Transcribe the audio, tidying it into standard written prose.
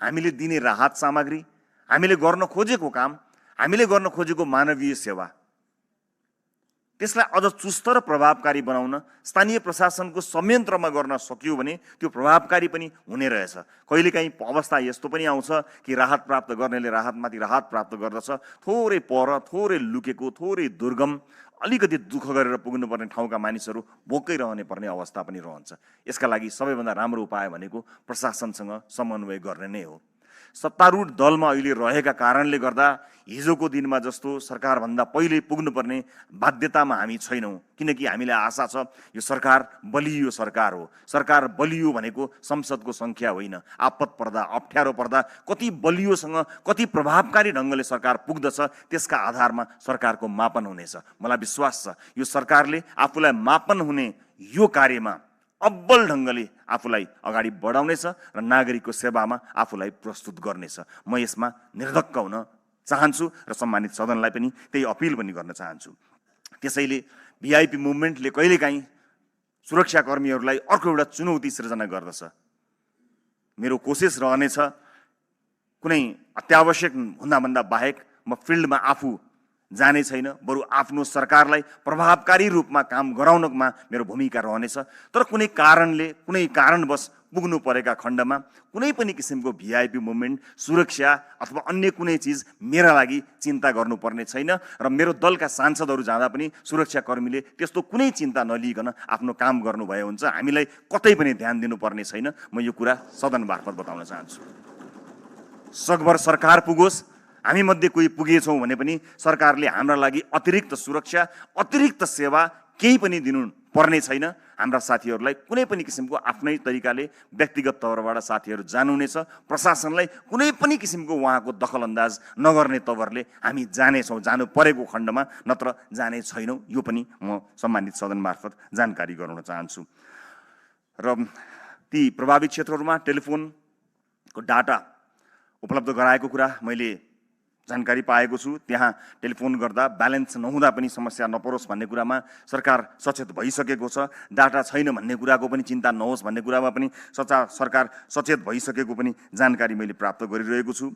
हामीले दिने राहत सामग्री, हामीले गर्न खोजेको काम, हामीले गर्न खोजेको मानवीय सेवा, त्यसलाई अझ चुस्त र प्रभावकारी बनाउन स्थानीय प्रशासनको संयन्त्रमा गर्न सकियो भने त्यो प्रभावकारी पनि हुने रहेछ। कहिलेकाहीँ अवस्था यस्तो पनि आउँछ कि राहत प्राप्त गर्नेले राहतमाथि राहत प्राप्त गर्दछ, थोरै पर, थोरै लुकेको, थोरै दुर्गम, अलिकति दुःख गरेर पुग्नुपर्ने ठाउँका मानिसहरू भोकै रहने पर्ने अवस्था पनि रहन्छ। यसका लागि सबैभन्दा राम्रो उपाय भनेको प्रशासनसँग समन्वय गर्ने नै हो। सत्तारूढ दलमा अहिले रहेका कारणले गर्दा हिजोको दिनमा जस्तो सरकारभन्दा पहिले पुग्नुपर्ने बाध्यतामा हामी छैनौँ, किनकि हामीलाई आशा छ यो सरकार बलियो सरकार हो। सरकार बलियो भनेको संसदको सङ्ख्या होइन, आपत पर्दा, अप्ठ्यारो पर्दा कति बलियोसँग, कति प्रभावकारी ढङ्गले सरकार पुग्दछ त्यसका आधारमा सरकारको मापन हुनेछ। मलाई विश्वास छ यो सरकारले आफूलाई मापन हुने यो कार्यमा अब्बल ढङ्गले आफूलाई अगाडि बढाउनेछ र नागरिकको सेवामा आफूलाई प्रस्तुत गर्नेछ। म यसमा निर्धक्क हुन चाहन्छु र सम्मानित सदनलाई पनि त्यही अपिल पनि गर्न चाहन्छु। त्यसैले भिआइपी मुभमेन्टले कहिलेकाहीँ सुरक्षाकर्मीहरूलाई अर्को एउटा चुनौती सृजना गर्दछ। मेरो कोसिस रहनेछ कुनै अत्यावश्यक हुँदाभन्दा बाहेक म फिल्डमा आफू जाने छैन, बरु आफ्नो सरकारलाई प्रभावकारी रूपमा काम गराउनमा मेरो भूमिका रहनेछ। तर कुनै कारणले, कुनै कारणवश पुग्नु परेका खण्डमा कुनै पनि किसिमको भिआइपी मुभमेन्ट, सुरक्षा अथवा अन्य कुनै चिज मेरा लागि चिन्ता गर्नुपर्ने छैन र मेरो दलका सांसदहरू जाँदा पनि सुरक्षाकर्मीले त्यस्तो कुनै चिन्ता नलिइकन आफ्नो काम गर्नुभए हुन्छ। हामीलाई कतै पनि ध्यान दिनुपर्ने छैन। म यो कुरा सदन मार्फत बताउन चाहन्छु। सकभर सरकार पुगोस्, हामी मध्ये कोही पुगेछौँ भने पनि सरकारले हाम्रा लागि अतिरिक्त सुरक्षा, अतिरिक्त सेवा केही पनि दिनु पर्ने छैन। हाम्रा साथीहरूलाई कुनै पनि किसिमको आफ्नै तरिकाले व्यक्तिगत तवरबाट साथीहरू जानुहुनेछ। प्रशासनलाई कुनै पनि किसिमको उहाँको दखलअन्दाज नगर्ने तवरले हामी जानेछौँ, जानु परेको खण्डमा, नत्र जाने छैनौँ। यो पनि म सम्मानित सदन मार्फत जानकारी गराउन चाहन्छु। र ती प्रभावित क्षेत्रहरूमा टेलिफोनको डाटा उपलब्ध गराएको कुरा मैले जानकारी पाएको छु। त्यहाँ टेलिफोन गर्दा ब्यालेन्स नहुँदा पनि समस्या नपरोस् भन्ने कुरामा सरकार सचेत भइसकेको छ। डाटा छैन भन्ने कुराको पनि चिन्ता नहोस् भन्ने कुरामा पनि सरकार सचेत भइसकेको पनि जानकारी मैले प्राप्त गरिरहेको छु।